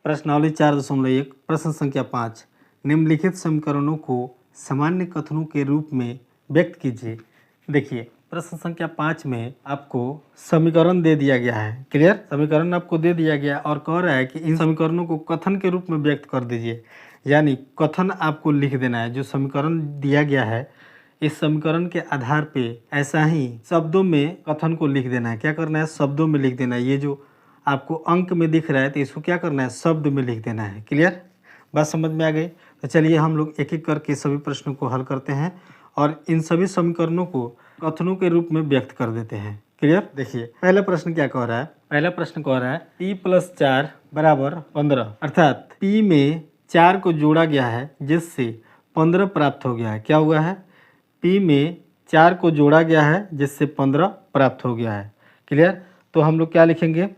प्रश्नावली 4.1 प्रश्न संख्या 5 निम्नलिखित समीकरणों को सामान्य कथनों के रूप में व्यक्त कीजिए। देखिए प्रश्न संख्या 5 में आपको समीकरण दे दिया गया है। क्लियर, समीकरण आपको दे दिया गया और कह रहा है कि इन समीकरणों को कथन के रूप में व्यक्त कर दीजिए, यानी कथन आपको लिख देना है। जो समीकरण दिया गया है इस समीकरण के आधार पे ऐसा ही शब्दों में कथन को लिख देना है। क्या करना है, शब्दों में लिख देना है। ये जो आपको अंक में दिख रहा है तो इसको क्या करना है, शब्द में लिख देना है। क्लियर, बात समझ में आ गई। तो चलिए हम लोग एक एक करके सभी प्रश्नों को हल करते हैं और इन सभी समीकरणों को कथनों के रूप में व्यक्त कर देते हैं। क्लियर, देखिए पहला प्रश्न क्या कह रहा है। पहला प्रश्न कह रहा है p+4 = 15, अर्थात p में 4 को जोड़ा गया है जिससे 15 प्राप्त हो गया है। क्या हुआ है, p में 4 को जोड़ा गया है जिससे 15 प्राप्त हो गया है। क्लियर, तो हम लोग क्या लिखेंगे,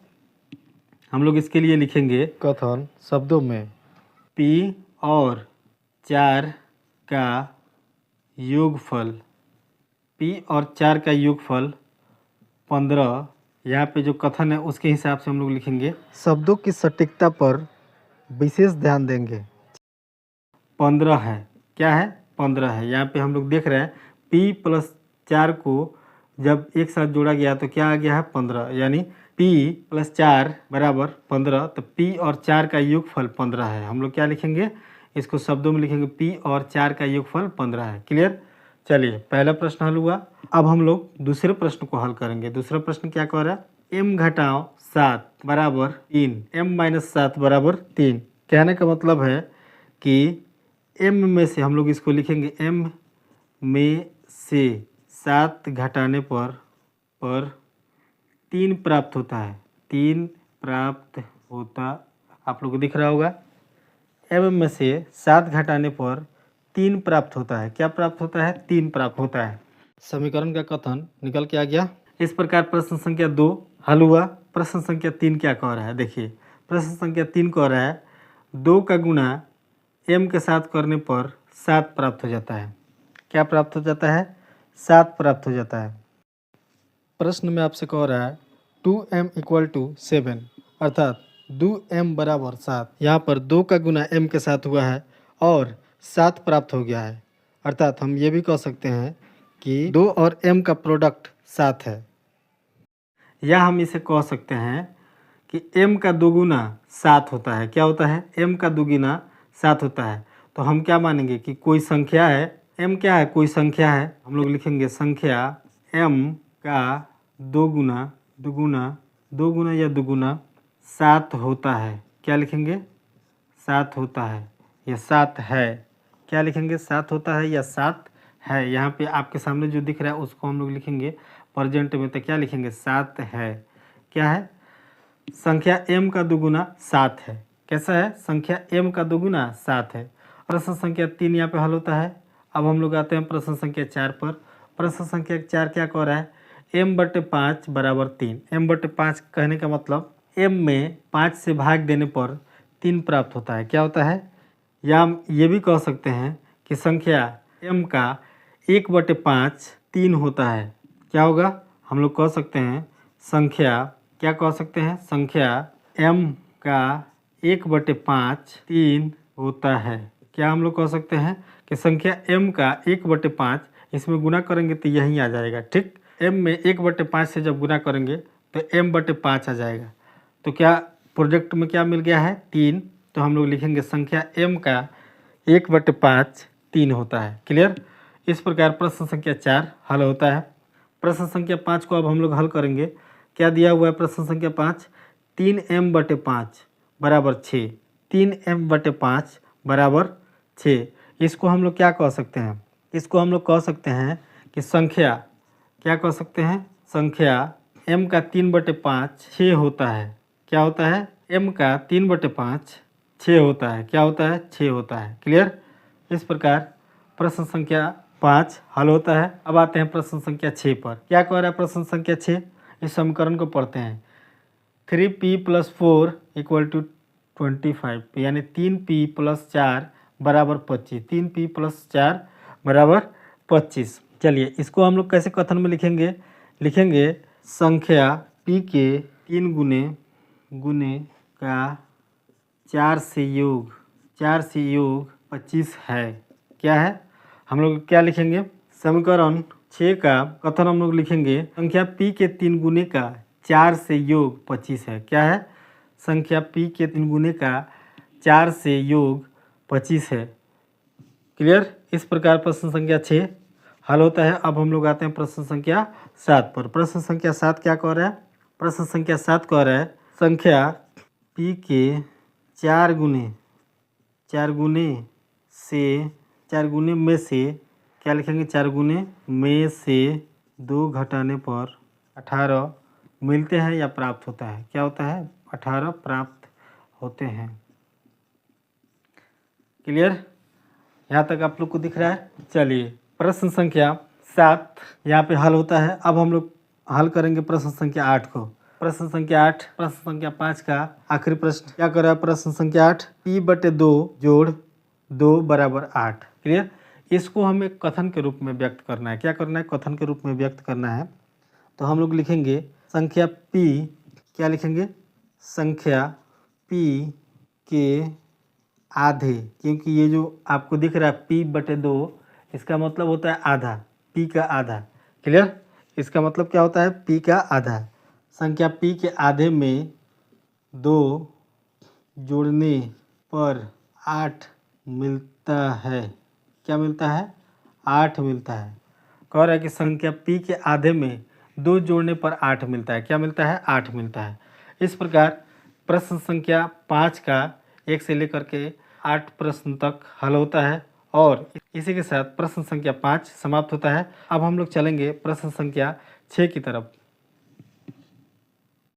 हम लोग इसके लिए लिखेंगे कथन शब्दों में p और 4 का योगफल, p और 4 का योगफल 15। यहाँ पे जो कथन है उसके हिसाब से हम लोग लिखेंगे। शब्दों की सटीकता पर विशेष ध्यान देंगे। 15 है, क्या है, 15 है। यहाँ पे हम लोग देख रहे हैं p+4 को जब एक साथ जोड़ा गया तो क्या आ गया है, 15, यानी p+4 = 15। तो p और 4 का योगफल 15 है। हम लोग क्या लिखेंगे, इसको शब्दों में लिखेंगे p और 4 का योगफल 15 है। क्लियर, चलिए पहला प्रश्न हल हुआ। अब हम लोग दूसरे प्रश्न को हल करेंगे। दूसरा प्रश्न क्या कह रहा है, m - 7 = 3, m - 7 = 3। कहने का मतलब है कि m में से हम लोग इसको लिखेंगे, m में से 7 घटाने पर 3 प्राप्त होता है। 3 प्राप्त होता, आप लोग को दिख रहा होगा। m में से 7 घटाने पर 3 प्राप्त होता है। क्या प्राप्त होता है, 3 प्राप्त होता है। समीकरण का कथन निकल के आ गया। इस प्रकार प्रश्न संख्या 2 हल हुआ। प्रश्न संख्या 3 क्या कह रहा है, देखिए प्रश्न संख्या 3 कह रहा है 2 का गुणा m के साथ करने पर 7 प्राप्त हो जाता है। क्या प्राप्त हो जाता है, 7 प्राप्त हो जाता है। प्रश्न में आपसे कह रहा है 2m = 7, अर्थात 2m = 7। यहाँ पर 2 का गुना m के साथ हुआ है और 7 प्राप्त हो गया है। अर्थात हम ये भी कह सकते हैं कि 2 और m का प्रोडक्ट 7 है। या हम इसे कह सकते हैं कि m का 2 गुना 7 होता है। क्या होता है, m का 2 गुना 7 होता है। तो हम क्या मानेंगे कि कोई संख्या है, m क्या है, कोई संख्या है। हम लोग लिखेंगे संख्या m का 2 गुना या 2 गुना 7 होता है। क्या लिखेंगे, 7 होता है या 7 है। क्या लिखेंगे, 7 होता है या 7 है। यहाँ पे आपके सामने जो दिख रहा है उसको हम लोग लिखेंगे प्रेजेंट में, तो क्या लिखेंगे, 7 है। क्या है, संख्या m का 2 गुना 7 है। कैसा है, संख्या m का 2 गुना 7 है। प्रश्न संख्या 3 यहाँ पे हल होता है। अब हम लोग आते हैं प्रश्न संख्या 4 पर। प्रश्न संख्या 4 क्या कह रहा है, m/5 = 3। m/5 कहने का मतलब m में 5 से भाग देने पर 3 प्राप्त होता है। क्या होता है, या हम ये भी कह सकते हैं कि संख्या m का 1/5 3 होता है। क्या होगा, हम लोग कह सकते हैं संख्या, क्या कह सकते हैं, संख्या m का 1/5 3 होता है। क्या हम लोग कह सकते हैं कि संख्या m का 1/5, इसमें गुना करेंगे तो यहीं आ जाएगा। ठीक, m में 1/5 से जब गुना करेंगे तो m/5 आ जाएगा। तो क्या प्रोजेक्ट में क्या मिल गया है, 3। तो हम लोग लिखेंगे संख्या m का 1/5 3 होता है। क्लियर, इस प्रकार प्रश्न संख्या 4 हल होता है। प्रश्न संख्या 5 को अब हम लोग हल करेंगे। क्या दिया हुआ है प्रश्न संख्या 5, 3m/5 = 6। 3m/5 = 6। इसको हम लोग क्या कह सकते हैं, इसको हम लोग कह सकते हैं कि संख्या, क्या कह सकते हैं, संख्या m का 3/5 6 होता है। क्या होता है, m का 3/5 6 होता है। क्या होता है, 6 होता है। क्लियर, इस प्रकार प्रश्न संख्या 5 हल होता है। अब आते हैं प्रश्न संख्या 6 पर। क्या कह रहा है प्रश्न संख्या 6, इस समीकरण को पढ़ते हैं। 3p+4 = 25, यानी 3p+4 = 25। 3p+4 = 25। चलिए इसको हम लोग कैसे कथन में लिखेंगे, लिखेंगे संख्या p के 3 गुने का 4 से योग 25 है। क्या है? हम लोग क्या लिखेंगे? समीकरण 6 का कथन हम लोग लिखेंगे, संख्या p के 3 गुने का 4 से योग 25 है। क्या है? संख्या p के 3 गुने का 4 से योग 25 है। क्लियर? इस प्रकार प्रश्न संख्या 6 हल होता है। अब हम लोग आते हैं प्रश्न संख्या 7 पर। प्रश्न संख्या 7 क्या कह रहा है? प्रश्न संख्या 7 कह रहा है, संख्या p के 4 गुने में से क्या लिखेंगे? 4 गुने में से 2 घटाने पर 18 मिलते हैं या प्राप्त होता है। क्या होता है? 18 प्राप्त होते हैं। क्लियर? यहाँ तक आप लोग को दिख रहा है? चलिए प्रश्न संख्या 7 यहाँ पे हल होता है। अब हम लोग हल करेंगे प्रश्न संख्या 8 को। प्रश्न संख्या 8 प्रश्न संख्या 5 का आखिरी प्रश्न क्या कर रहा है? प्रश्न संख्या 8 p/2 जोड़ 2 बराबर 8। क्लियर? इसको हमें कथन के रूप में व्यक्त करना है। क्या करना है? कथन के रूप में व्यक्त करना है। तो हम लोग लिखेंगे संख्या p, क्या लिखेंगे? संख्या p के आधे, क्योंकि ये जो आपको दिख रहा है p/2 इसका मतलब होता है आधा, p का आधा। क्लियर? इसका मतलब क्या होता है? p का आधा। संख्या p के आधे में 2 जोड़ने पर 8 मिलता है। क्या मिलता है? 8 मिलता है। कह रहा है कि संख्या p के आधे में 2 जोड़ने पर 8 मिलता है। क्या मिलता है? 8 मिलता है। इस प्रकार प्रश्न संख्या 5 का 1 से लेकर के 8 प्रश्न तक हल होता है और इसी के साथ प्रश्न संख्या 5 समाप्त होता है। अब हम लोग चलेंगे प्रश्न संख्या 6 की तरफ।